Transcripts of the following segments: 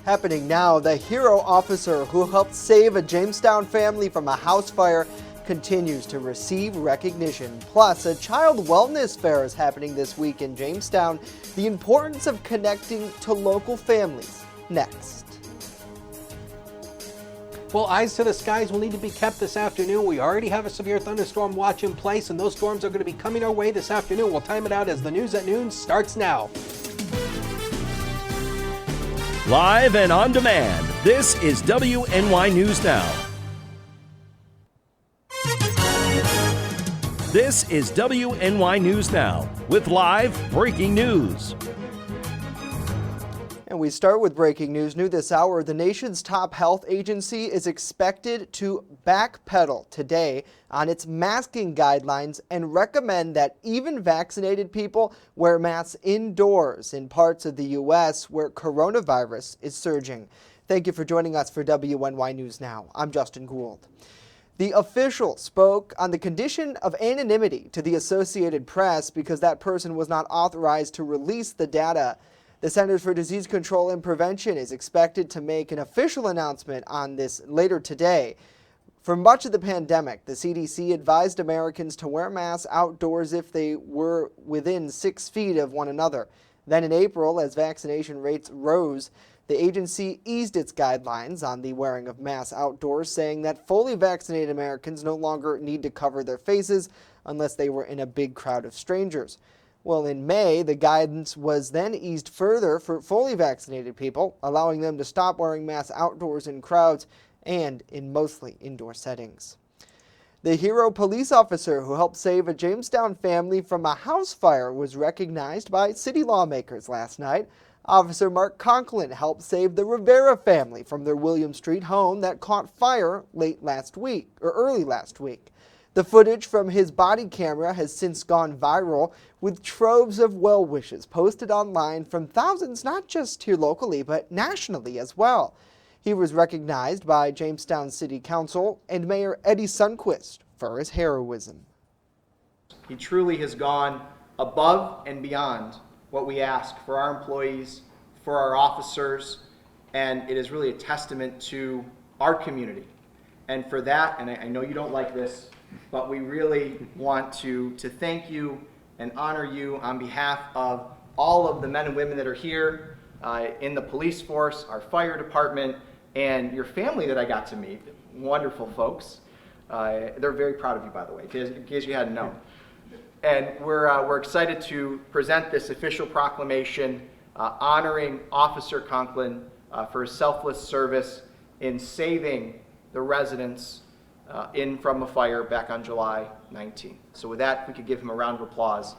Happening now, the hero officer who helped save a Jamestown family from a house fire continues to receive recognition. Plus, a child wellness fair is happening this week in Jamestown. The importance of connecting to local families. Next. Well, eyes to the skies will need to be kept this afternoon. We already have a severe thunderstorm watch in place, and those storms are going to be coming our way this afternoon. We'll time it out as the news at noon starts now. Live and on demand, this is WNY News Now. This is WNY News Now with live breaking news. And we start with breaking news. New this hour, the nation's top health agency is expected to backpedal today on its masking guidelines and recommend that even vaccinated people wear masks indoors in parts of the U.S. where coronavirus is surging. Thank you for joining us for WNY News Now. I'm Justin Gould. The official spoke on the condition of anonymity to the Associated Press because that person was not authorized to release the data. The Centers for Disease Control and Prevention is expected to make an official announcement on this later today. For much of the pandemic, the CDC advised Americans to wear masks outdoors if they were within 6 feet of one another. Then in April, as vaccination rates rose, the agency eased its guidelines on the wearing of masks outdoors, saying that fully vaccinated Americans no longer need to cover their faces unless they were in a big crowd of strangers. Well, in May, the guidance was then eased further for fully vaccinated people, allowing them to stop wearing masks outdoors in crowds and in mostly indoor settings. The hero police officer who helped save a Jamestown family from a house fire was recognized by city lawmakers last night. Officer Mark Conklin helped save the Rivera family from their William Street home that caught fire early last week. The footage from his body camera has since gone viral, with troves of well wishes posted online from thousands not just here locally but nationally as well. He was recognized by Jamestown City Council and Mayor Eddie Sundquist for his heroism. He truly has gone above and beyond what we ask for our employees, for our officers, and it is really a testament to our community. And for that, and I know you don't like this, but we really want to thank you and honor you on behalf of all of the men and women that are here in the police force, our fire department, and your family that I got to meet. Wonderful folks. They're very proud of you, by the way, in case you hadn't known. And we're excited to present this official proclamation honoring Officer Conklin for his selfless service in saving the residents from a fire back on July 19th. So with that, we could give him a round of applause.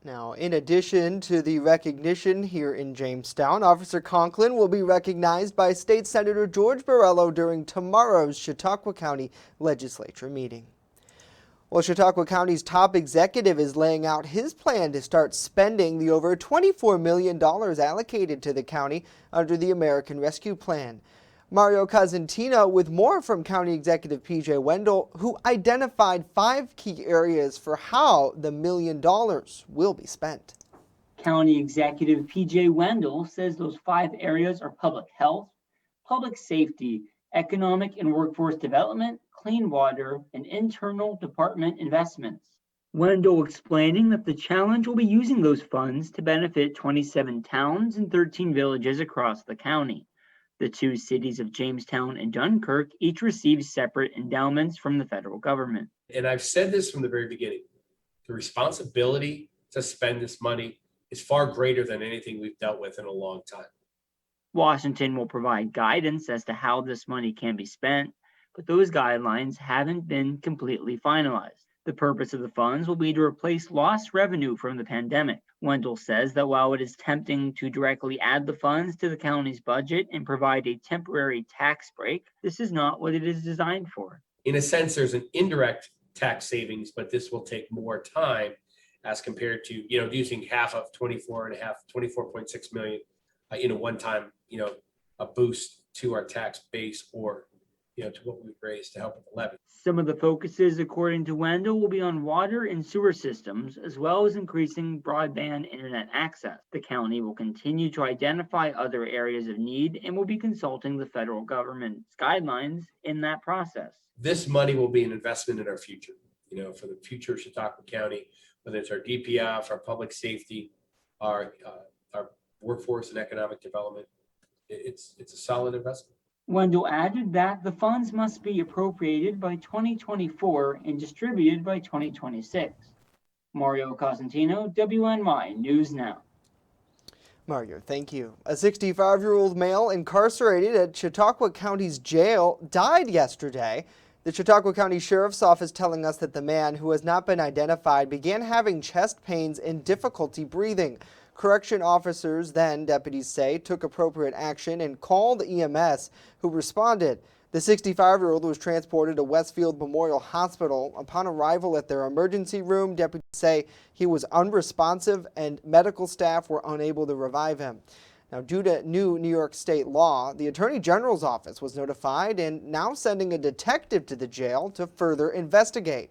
Now, in addition to the recognition here in Jamestown, Officer Conklin will be recognized by State Senator George Borrello during tomorrow's Chautauqua County Legislature meeting. Well, Chautauqua County's top executive is laying out his plan to start spending the over $24 million allocated to the county under the American Rescue Plan. Mario Cosentino with more from County Executive P.J. Wendell, who identified 5 key areas for how the $1 million will be spent. County Executive P.J. Wendell says those 5 areas are public health, public safety, economic and workforce development, clean water, and internal department investments. Wendell explaining that the challenge will be using those funds to benefit 27 towns and 13 villages across the county. The 2 cities of Jamestown and Dunkirk each receive separate endowments from the federal government. And I've said this from the very beginning, the responsibility to spend this money is far greater than anything we've dealt with in a long time. Washington will provide guidance as to how this money can be spent, but those guidelines haven't been completely finalized. The purpose of the funds will be to replace lost revenue from the pandemic. Wendell says that while it is tempting to directly add the funds to the county's budget and provide a temporary tax break, this is not what it is designed for. In a sense, there's an indirect tax savings, but this will take more time as compared to, using half of 24.6 million in a one-time, a boost to our tax base or, to what we've raised to help with the levy. Some of the focuses, according to Wendell, will be on water and sewer systems, as well as increasing broadband internet access. The county will continue to identify other areas of need and will be consulting the federal government's guidelines in that process. This money will be an investment in our future, for the future of Chautauqua County, whether it's our DPF, our public safety, our workforce and economic development. It's a solid investment. Wendell added that the funds must be appropriated by 2024 and distributed by 2026. Mario Cosentino, WNY News Now. Mario, thank you. A 65-year-old male incarcerated at Chautauqua County's jail died yesterday. The Chautauqua County Sheriff's Office telling us that the man, who has not been identified, began having chest pains and difficulty breathing. Correction officers, then deputies say, took appropriate action and called EMS, who responded. The 65-year-old was transported to Westfield Memorial Hospital. Upon arrival at their emergency room, deputies say he was unresponsive and medical staff were unable to revive him. Now, due to new New York State law, the Attorney General's office was notified and now sending a detective to the jail to further investigate.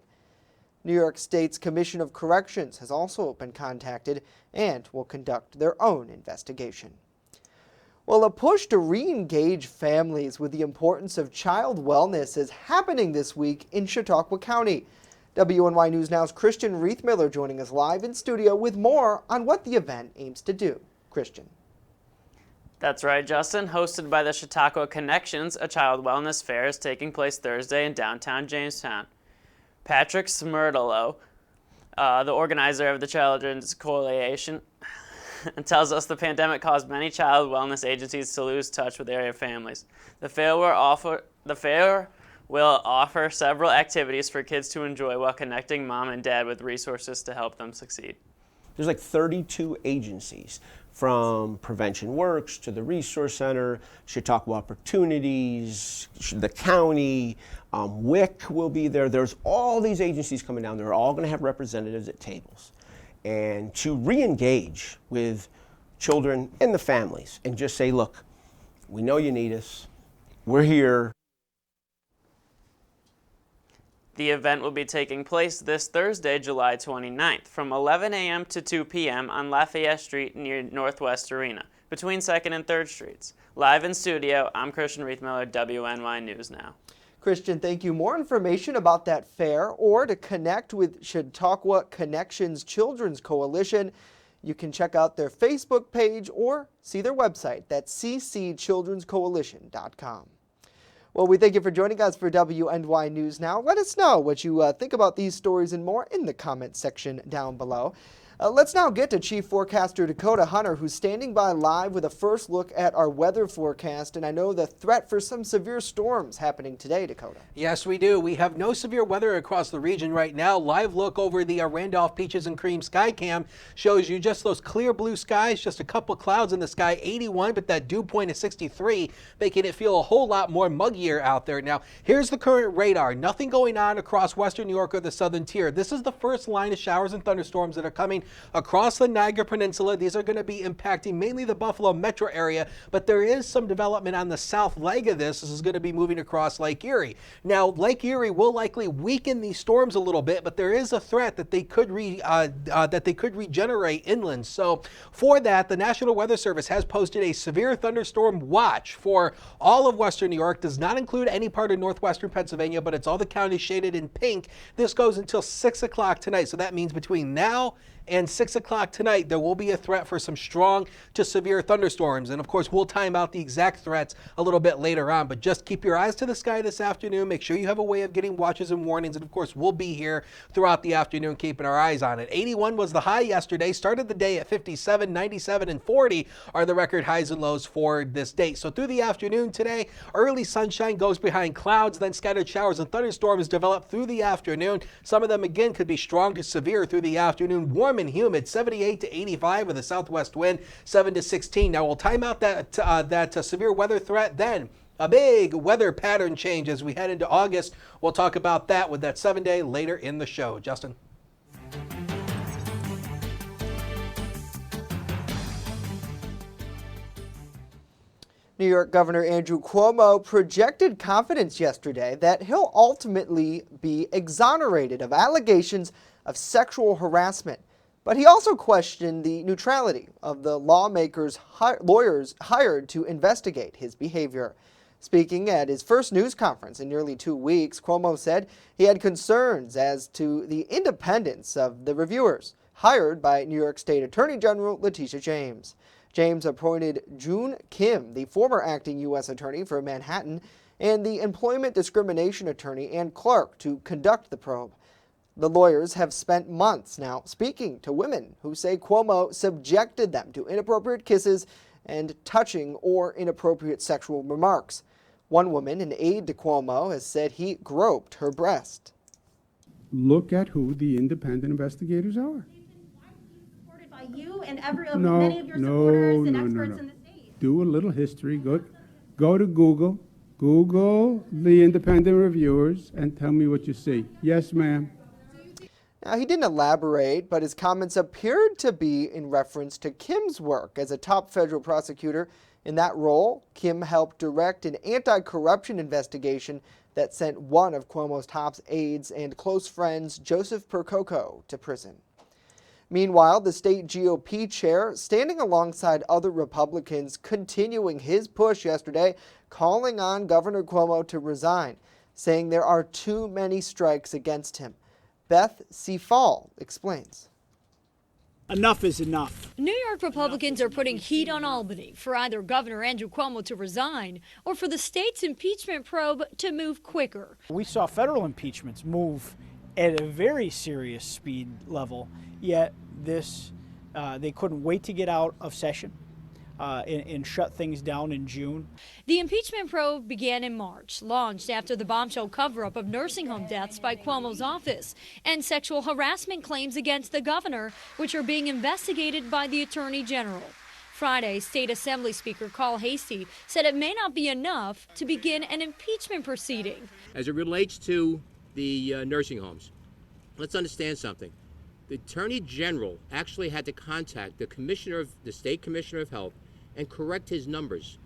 New York State's Commission of Corrections has also been contacted and will conduct their own investigation. Well, a push to re-engage families with the importance of child wellness is happening this week in Chautauqua County. WNY News Now's Christian Riethmiller joining us live in studio with more on what the event aims to do. Christian. That's right, Justin. Hosted by the Chautauqua Connections, a child wellness fair is taking place Thursday in downtown Jamestown. Patrick Smirtolo, the organizer of the Children's Coalition, tells us the pandemic caused many child wellness agencies to lose touch with area families. The fair will offer several activities for kids to enjoy while connecting mom and dad with resources to help them succeed. There's like 32 agencies, from Prevention Works to the Resource Center, Chautauqua Opportunities, the county, WIC will be there. There's all these agencies coming down. They're all going to have representatives at tables. And to re-engage with children and the families and just say, look, we know you need us. We're here. The event will be taking place this Thursday, July 29th, from 11 a.m. to 2 p.m. on Lafayette Street near Northwest Arena, between 2nd and 3rd Streets. Live in studio, I'm Christian Riethmiller, WNY News Now. Christian, thank you. More information about that fair or to connect with Chautauqua Connections Children's Coalition, you can check out their Facebook page or see their website. That's ccchildrenscoalition.com. Well, we thank you for joining us for WNY News Now. Let us know what you think about these stories and more in the comments section down below. Let's now get to Chief Forecaster Dakota Hunter, who's standing by live with a first look at our weather forecast. And I know the threat for some severe storms happening today, Dakota. Yes, we do. We have no severe weather across the region right now. Live look over the Randolph Peaches and Cream sky cam shows you just those clear blue skies, just a couple clouds in the sky, 81, but that dew point is 63, making it feel a whole lot more muggier out there. Now, here's the current radar. Nothing going on across western New York or the southern tier. This is the first line of showers and thunderstorms that are coming across the Niagara Peninsula. These are going to be impacting mainly the Buffalo metro area, but there is some development on the south leg of this. This is going to be moving across Lake Erie. Now, Lake Erie will likely weaken these storms a little bit, but there is a threat that they could regenerate inland. So for that, the National Weather Service has posted a severe thunderstorm watch for all of western New York. Does not include any part of northwestern Pennsylvania, but it's all the counties shaded in pink. This goes until 6 o'clock tonight. So that means between now and 6 o'clock tonight, there will be a threat for some strong to severe thunderstorms. And of course, we'll time out the exact threats a little bit later on, but just keep your eyes to the sky this afternoon. Make sure you have a way of getting watches and warnings. And of course, we'll be here throughout the afternoon, keeping our eyes on it. 81 was the high yesterday, started the day at 57, 97, and 40 are the record highs and lows for this date. So through the afternoon today, early sunshine goes behind clouds, then scattered showers and thunderstorms develop through the afternoon. Some of them again could be strong to severe through the afternoon. Warm and humid, 78 to 85 with a southwest wind, 7 to 16. Now we'll time out that severe weather threat. Then a big weather pattern change as we head into August. We'll talk about that with that 7-day later in the show. Justin. New York Governor Andrew Cuomo projected confidence yesterday that he'll ultimately be exonerated of allegations of sexual harassment. But he also questioned the neutrality of the lawyers hired to investigate his behavior. Speaking at his first news conference in nearly 2 weeks, Cuomo said he had concerns as to the independence of the reviewers hired by New York State Attorney General Letitia James. James appointed June Kim, the former acting U.S. Attorney for Manhattan, and the Employment Discrimination Attorney and Clerk to conduct the probe. The lawyers have spent months now speaking to women who say Cuomo subjected them to inappropriate kisses and touching or inappropriate sexual remarks. One woman, an aide to Cuomo, has said he groped her breast. Look at who the independent investigators are. Supported by you and many of your supporters and experts in the state. Do a little history. Go to Google. Google the independent reviewers and tell me what you see. Yes, ma'am. Now, he didn't elaborate, but his comments appeared to be in reference to Kim's work as a top federal prosecutor. In that role, Kim helped direct an anti-corruption investigation that sent one of Cuomo's top aides and close friends, Joseph Percoco, to prison. Meanwhile, the state GOP chair, standing alongside other Republicans, continuing his push yesterday, calling on Governor Cuomo to resign, saying there are too many strikes against him. Beth Seafall explains. Enough is enough. New York Republicans are putting heat on Albany for either Governor Andrew Cuomo to resign or for the state's impeachment probe to move quicker. We saw federal impeachments move at a very serious speed level, yet they couldn't wait to get out of session and shut things down in June. The impeachment probe began in March, launched after the bombshell cover-up of nursing home deaths by Cuomo's office and sexual harassment claims against the governor, which are being investigated by the Attorney General. Friday, State Assembly Speaker Carl Hastie said it may not be enough to begin an impeachment proceeding. As it relates to the nursing homes, let's understand something. The Attorney General actually had to contact the State Commissioner of Health and correct his numbers.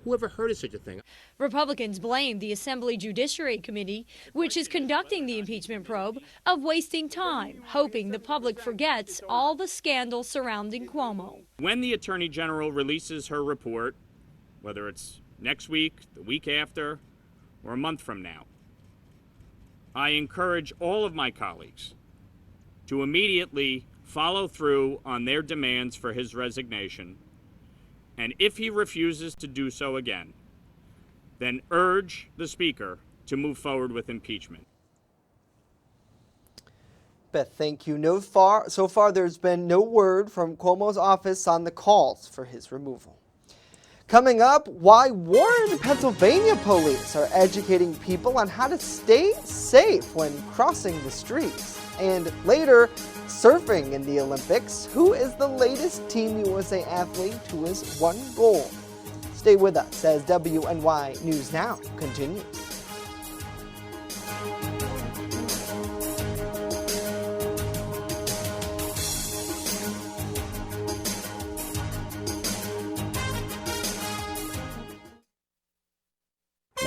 Who ever heard of such a thing? Republicans blame the Assembly Judiciary Committee, which is conducting the impeachment probe, of wasting time, hoping the public forgets all the scandals surrounding Cuomo. When the Attorney General releases her report, whether it's next week, the week after, or a month from now, I encourage all of my colleagues to immediately follow through on their demands for his resignation, and if he refuses to do so again, then urge the Speaker to move forward with impeachment. Beth, thank you. So far, there's been no word from Cuomo's office on the calls for his removal. Coming up, why Warren, Pennsylvania police are educating people on how to stay safe when crossing the streets. And later, surfing in the Olympics. Who is the latest Team USA athlete who has won gold? Stay with us as WNY News Now continues.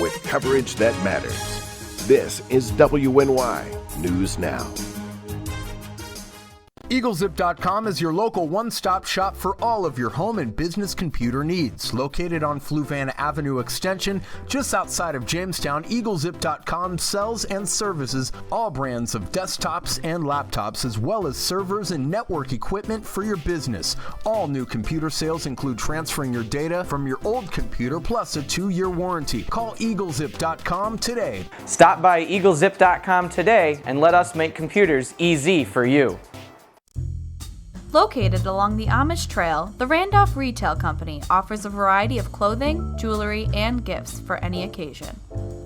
With coverage that matters, this is WNY News Now. EagleZip.com is your local one-stop shop for all of your home and business computer needs. Located on Fluvan Avenue Extension, just outside of Jamestown, EagleZip.com sells and services all brands of desktops and laptops, as well as servers and network equipment for your business. All new computer sales include transferring your data from your old computer plus a 2-year warranty. Call EagleZip.com today. Stop by EagleZip.com today and let us make computers easy for you. Located along the Amish Trail, the Randolph Retail Company offers a variety of clothing, jewelry, and gifts for any occasion.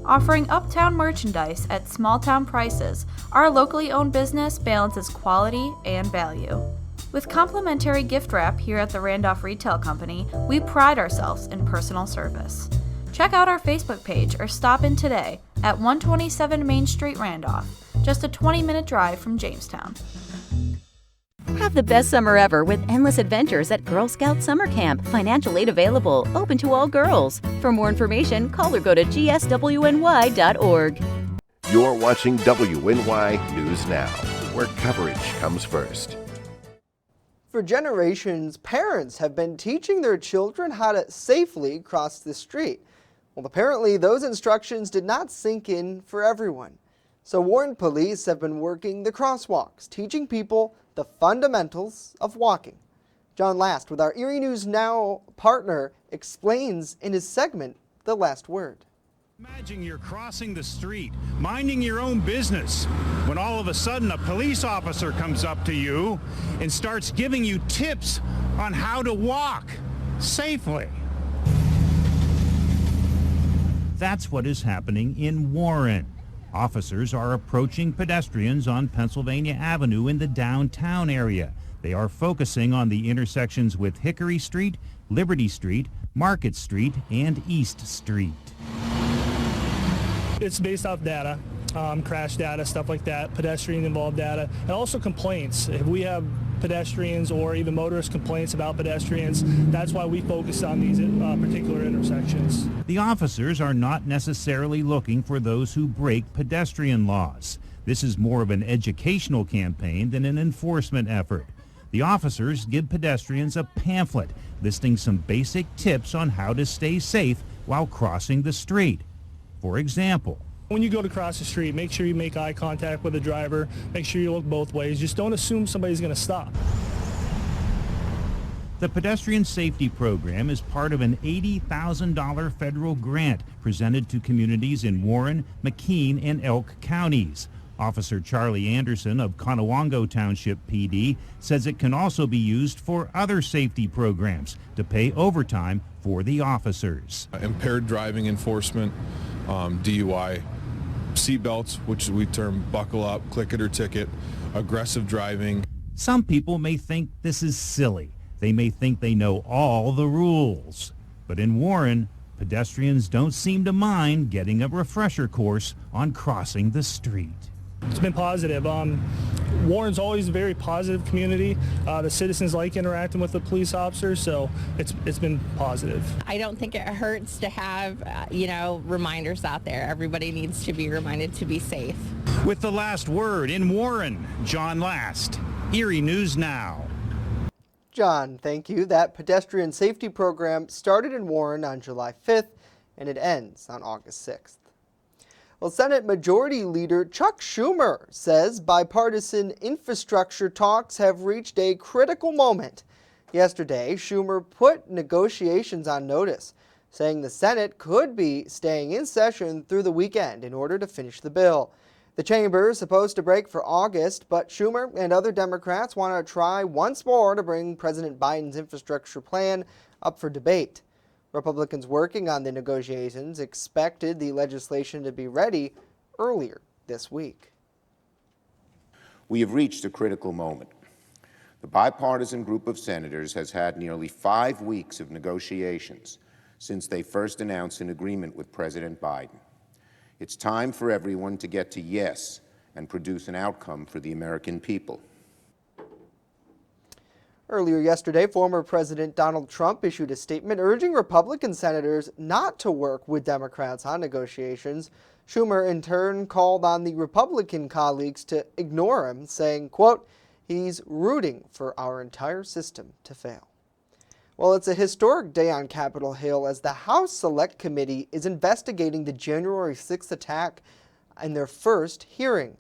Offering uptown merchandise at small-town prices, our locally owned business balances quality and value. With complimentary gift wrap here at the Randolph Retail Company, we pride ourselves in personal service. Check out our Facebook page or stop in today at 127 Main Street, Randolph, just a 20-minute drive from Jamestown. Have the best summer ever with endless adventures at Girl Scout Summer Camp. Financial aid available, open to all girls. For more information, call or go to gswny.org. You're watching WNY News Now, where coverage comes first. For generations, parents have been teaching their children how to safely cross the street. Well, apparently those instructions did not sink in for everyone. So Warren police have been working the crosswalks, teaching people the fundamentals of walking. John Last, with our Erie News Now partner, explains in his segment, The Last Word. Imagine you're crossing the street, minding your own business, when all of a sudden a police officer comes up to you and starts giving you tips on how to walk safely. That's what is happening in Warren. Officers are approaching pedestrians on Pennsylvania Avenue in the downtown area. They are focusing on the intersections with Hickory Street, Liberty Street, Market Street, and East Street. It's based off data, crash data, stuff like that, pedestrian-involved data, and also complaints. If we have pedestrians or even motorist complaints about pedestrians, that's why we focus on these particular intersections. The officers are not necessarily looking for those who break pedestrian laws. This is more of an educational campaign than an enforcement effort. The officers give pedestrians a pamphlet listing some basic tips on how to stay safe while crossing the street. For example, when you go to cross the street, make sure you make eye contact with the driver. Make sure you look both ways. Just don't assume somebody's going to stop. the pedestrian safety program is part of an $80,000 federal grant presented to communities in Warren, McKean, and Elk counties. Officer Charlie Anderson of Conowongo Township PD says it can also be used for other safety programs to pay overtime for the officers. Impaired driving enforcement, DUI, seatbelts, which we term buckle up, click it or ticket, aggressive driving. Some people may think this is silly. They may think they know all the rules. But in Warren, pedestrians don't seem to mind getting a refresher course on crossing the street. It's been positive. Warren's always a very positive community. The citizens like interacting with the police officers, so it's been positive. I don't think it hurts to have, reminders out there. Everybody needs to be reminded to be safe. With the last word in Warren, John Last, Erie News Now. John, thank you. That pedestrian safety program started in Warren on July 5th, and it ends on August 6th. Well, Senate Majority Leader Chuck Schumer says bipartisan infrastructure talks have reached a critical moment. Yesterday, Schumer put negotiations on notice, saying the Senate could be staying in session through the weekend in order to finish the bill. The chamber is supposed to break for August, but Schumer and other Democrats want to try once more to bring President Biden's infrastructure plan up for debate. Republicans working on the negotiations expected the legislation to be ready earlier this week. We have reached a critical moment. The bipartisan group of senators has had nearly 5 weeks of negotiations since they first announced an agreement with President Biden. It's time for everyone to get to yes and produce an outcome for the American people. Earlier yesterday, former President Donald Trump issued a statement urging Republican senators not to work with Democrats on negotiations. Schumer, in turn, called on the Republican colleagues to ignore him, saying, quote, he's rooting for our entire system to fail. Well, it's a historic day on Capitol Hill as the House Select Committee is investigating the January 6th attack in their first hearing.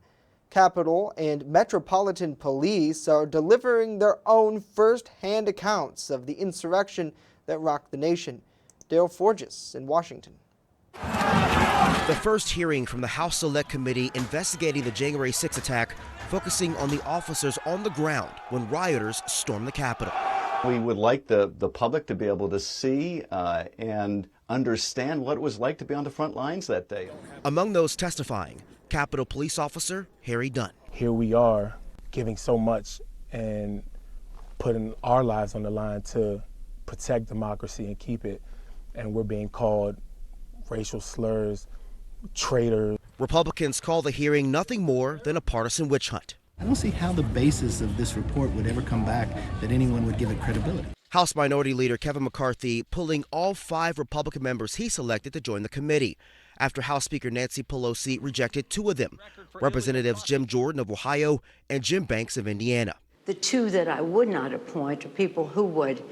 Capitol and Metropolitan Police are delivering their own first-hand accounts of the insurrection that rocked the nation. Dale Forges in Washington. The first hearing from the House Select Committee investigating the January 6th attack, focusing on the officers on the ground when rioters stormed the Capitol. We would like the public to be able to see and understand what it was like to be on the front lines that day. Among those testifying, Capitol Police Officer Harry Dunn. Here we are giving so much and putting our lives on the line to protect democracy and keep it, and we're being called racial slurs, traitors. Republicans call the hearing nothing more than a partisan witch hunt. I don't see how the basis of this report would ever come back that anyone would give it credibility. House Minority Leader Kevin McCarthy pulling all 5 Republican members he selected to join the committee after House Speaker Nancy Pelosi rejected 2 of them, Representatives Jim Jordan of Ohio and Jim Banks of Indiana. The 2 that I would not appoint are people who would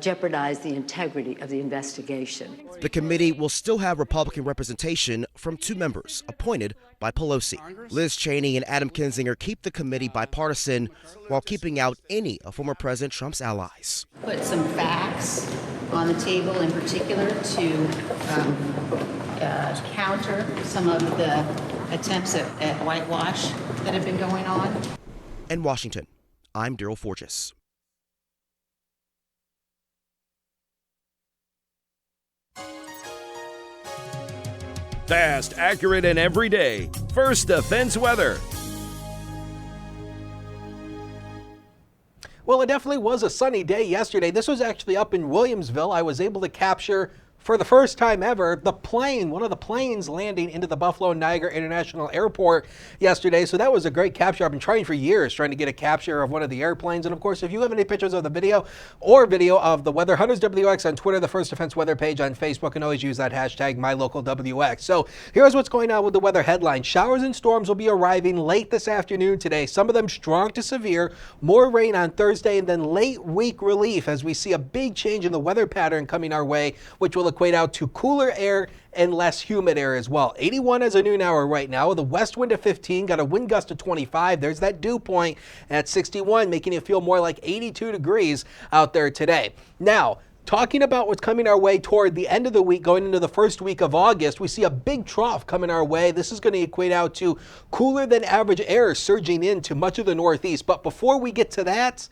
jeopardize the integrity of the investigation. The committee will still have Republican representation from 2 members appointed by Pelosi. Liz Cheney and Adam Kinzinger keep the committee bipartisan while keeping out any of former President Trump's allies. Put some facts on the table, in particular to counter some of the attempts at whitewash that have been going on. In Washington, I'm Daryl Forges. Fast, accurate, and everyday. First Defense Weather. Well, it definitely was a sunny day yesterday. This was actually up in Williamsville. I was able to capture, for the first time ever, one of the planes landing into the Buffalo Niagara International Airport yesterday. So that was a great capture. I've been trying for years trying to get a capture of one of the airplanes. And of course, if you have any pictures of the video of the Weather Hunters WX on Twitter, the First Defense Weather page on Facebook, and always use that hashtag MyLocalWX. So here's what's going on with the weather headline. Showers and storms will be arriving late this afternoon today. Some of them strong to severe, more rain on Thursday, and then late week relief as we see a big change in the weather pattern coming our way, which will equate out to cooler air and less humid air as well. 81 as a noon hour right now with a west wind of 15, got a wind gust of 25. There's that dew point at 61, making it feel more like 82 degrees out there today. Now, talking about what's coming our way toward the end of the week, going into the first week of August, we see a big trough coming our way. This is going to equate out to cooler than average air surging into much of the Northeast. But before we get to that,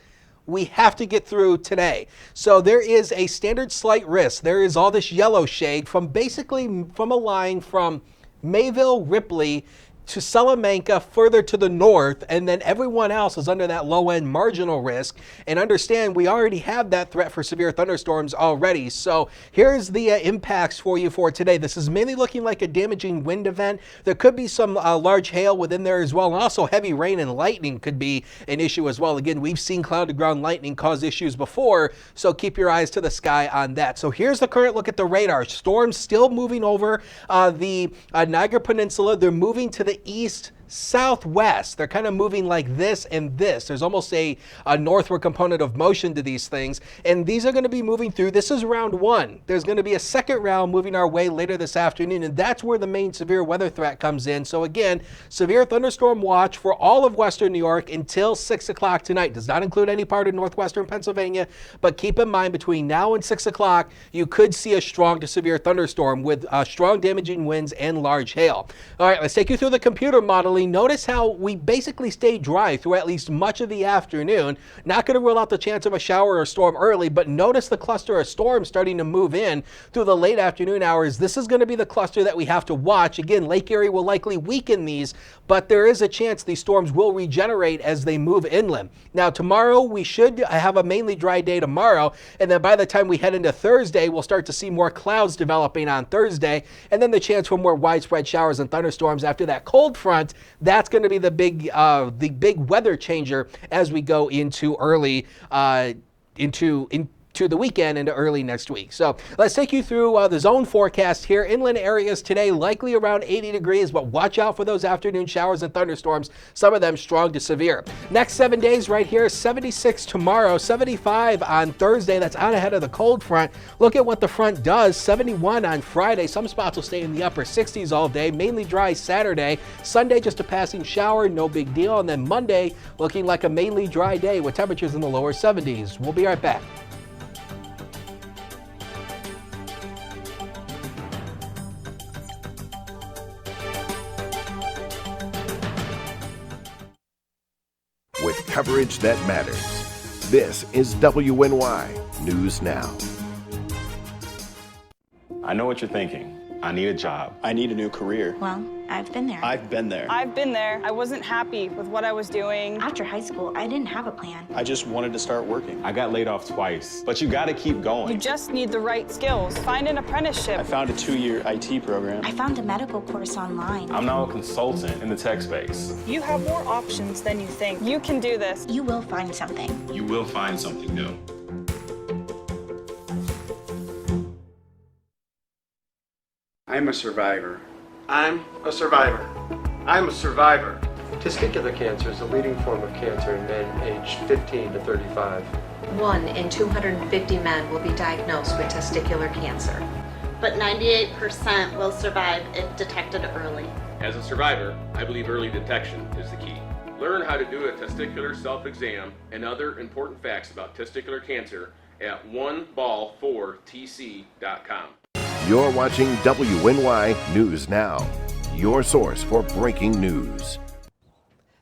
we have to get through today. So there is a standard slight risk. There is all this yellow shade from a line from Mayville, Ripley, to Salamanca, further to the north, and then everyone else is under that low-end marginal risk. And understand, we already have that threat for severe thunderstorms already. So here's the impacts for you for today. This is mainly looking like a damaging wind event. There could be some large hail within there as well, and also heavy rain and lightning could be an issue as well. Again, we've seen cloud-to-ground lightning cause issues before, so keep your eyes to the sky on that. So here's the current look at the radar. Storms still moving over the Niagara Peninsula. They're moving to the east southwest. They're kind of moving like this and this. There's almost a northward component of motion to these things, and these are going to be moving through. This is round 1. There's going to be a second round moving our way later this afternoon, and that's where the main severe weather threat comes in. So again, severe thunderstorm watch for all of western New York until 6 o'clock tonight. Does not include any part of northwestern Pennsylvania, but keep in mind between now and 6 o'clock, you could see a strong to severe thunderstorm with strong damaging winds and large hail. All right, let's take you through the computer modeling. Notice how we basically stay dry through at least much of the afternoon. Not going to rule out the chance of a shower or storm early, but notice the cluster of storms starting to move in through the late afternoon hours. This is going to be the cluster that we have to watch. Again, Lake Erie will likely weaken these, but there is a chance these storms will regenerate as they move inland. Now, tomorrow we should have a mainly dry day tomorrow, and then by the time we head into Thursday, we'll start to see more clouds developing on Thursday, and then the chance for more widespread showers and thunderstorms after that cold front. That's going to be the big weather changer as we go into early into the weekend into early next week. So let's take you through the zone forecast here. Inland areas today likely around 80 degrees, but watch out for those afternoon showers and thunderstorms, some of them strong to severe. Next 7 days right here, 76 tomorrow, 75 on Thursday. That's out ahead of the cold front. Look at what the front does. 71 on Friday. Some spots will stay in the upper 60s all day, mainly dry Saturday. Sunday, just a passing shower, no big deal. And then Monday, looking like a mainly dry day with temperatures in the lower 70s. We'll be right back. With coverage that matters. This is WNY News Now. I know what you're thinking. I need a job. I need a new career. Well, I've been there. I've been there. I've been there. I wasn't happy with what I was doing. After high school, I didn't have a plan. I just wanted to start working. I got laid off twice, but you gotta keep going. You just need the right skills. Find an apprenticeship. I found a 2-year IT program. I found a medical course online. I'm now a consultant in the tech space. You have more options than you think. You can do this. You will find something. You will find something new. I'm a survivor. I'm a survivor. I'm a survivor. Testicular cancer is the leading form of cancer in men aged 15 to 35. 1 in 250 men will be diagnosed with testicular cancer. But 98% will survive if detected early. As a survivor, I believe early detection is the key. Learn how to do a testicular self-exam and other important facts about testicular cancer at oneball4tc.com. You're watching WNY News Now, your source for breaking news.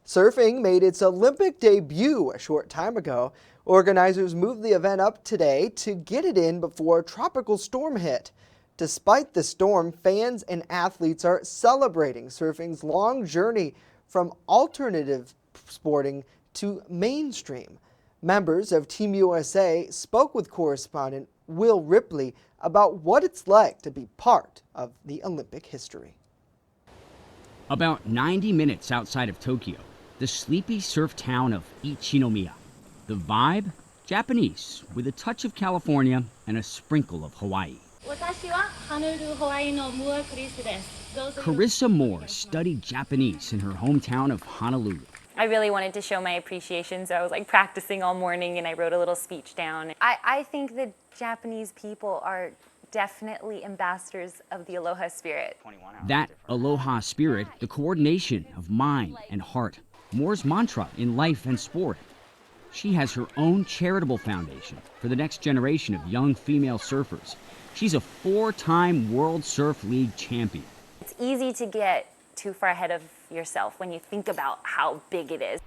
Surfing made its Olympic debut a short time ago. Organizers moved the event up today to get it in before a tropical storm hit. Despite the storm, fans and athletes are celebrating surfing's long journey from alternative sporting to mainstream. Members of Team USA spoke with correspondent Will Ripley about what it's like to be part of the Olympic history. About 90 minutes outside of Tokyo, the sleepy surf town of Ichinomiya. The vibe? Japanese, with a touch of California and a sprinkle of Hawaii. Carissa Moore studied Japanese in her hometown of Honolulu. I really wanted to show my appreciation, so I was practicing all morning and I wrote a little speech down. I think the Japanese people are definitely ambassadors of the aloha spirit. That aloha spirit, the coordination of mind and heart, Moore's mantra in life and sport. She has her own charitable foundation for the next generation of young female surfers. She's a 4-time World Surf League champion. It's easy to get too far ahead of yourself when you think about how big it is.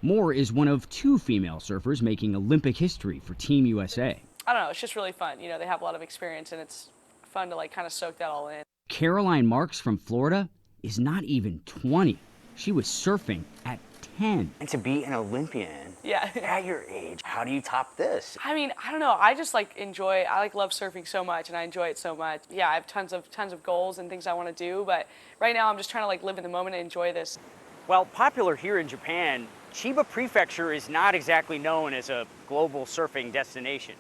Moore is one of 2 female surfers making Olympic history for Team USA. I don't know, it's just really fun. You know, they have a lot of experience and it's fun to kind of soak that all in. Caroline Marks from Florida is not even 20. She was surfing at 10. And to be an Olympian at your age, how do you top this? I mean, I don't know. I just enjoy. I love surfing so much, and I enjoy it so much. Yeah, I have tons of goals and things I want to do, but right now I'm just trying to live in the moment and enjoy this. Well, popular here in Japan, Chiba Prefecture is not exactly known as a global surfing destination,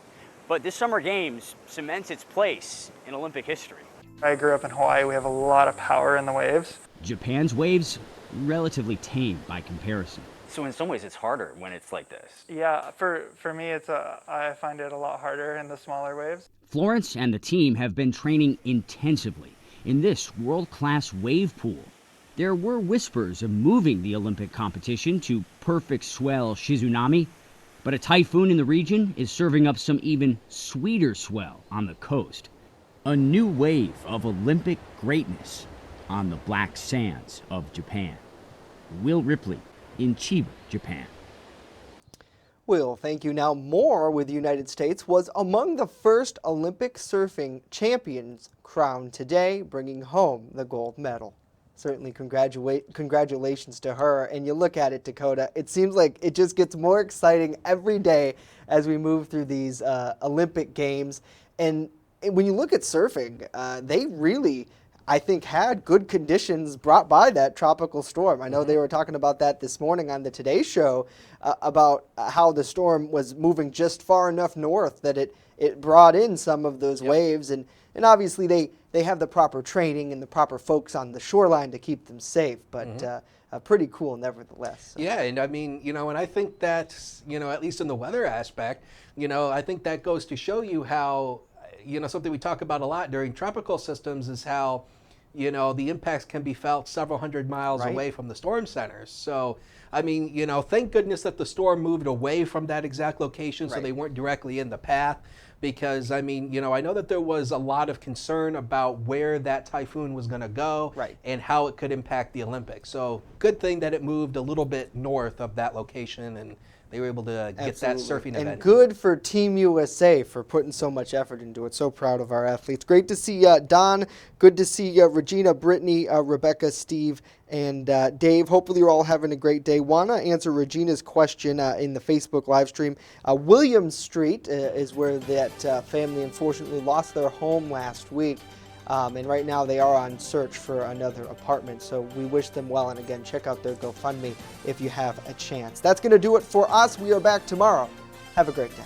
but this Summer Games cements its place in Olympic history. I grew up in Hawaii. We have a lot of power in the waves. Japan's waves, relatively tame by comparison. So in some ways it's harder when it's like this. Yeah, for me I find it a lot harder in the smaller waves. Florence and the team have been training intensively in this world-class wave pool. There were whispers of moving the Olympic competition to perfect swell Shizunami, but a typhoon in the region is serving up some even sweeter swell on the coast. A new wave of Olympic greatness on the black sands of Japan. Will Ripley in Chiba, Japan. Will, thank you. Now, Moore with the United States was among the first Olympic surfing champions crowned today, bringing home the gold medal. Certainly congratulations to her. And you look at it, Dakota, it seems like it just gets more exciting every day as we move through these Olympic Games. And when you look at surfing, they really, I think, had good conditions brought by that tropical storm. I know they were talking about that this morning on the Today Show about how the storm was moving just far enough north that it brought in some of those waves. And obviously they have the proper training and the proper folks on the shoreline to keep them safe. But pretty cool nevertheless. So. Yeah, and I mean, and I think that, at least in the weather aspect, I think that goes to show you how, something we talk about a lot during tropical systems is how, the impacts can be felt several hundred miles away from the storm centers. So, I mean, thank goodness that the storm moved away from that exact location so they weren't directly in the path. Because, I mean, I know that there was a lot of concern about where that typhoon was going to go and how it could impact the Olympics. So, good thing that it moved a little bit north of that location and they were able to get that surfing and event. good for Team USA for putting so much effort into it. So proud of our athletes. Great to see Don. Good to see Regina, Brittany, Rebecca, Steve, and Dave. Hopefully you're all having a great day. Want to answer Regina's question in the Facebook live stream. Williams Street is where that family unfortunately lost their home last week. And right now they are on search for another apartment. So we wish them well. And again, check out their GoFundMe if you have a chance. That's going to do it for us. We are back tomorrow. Have a great day.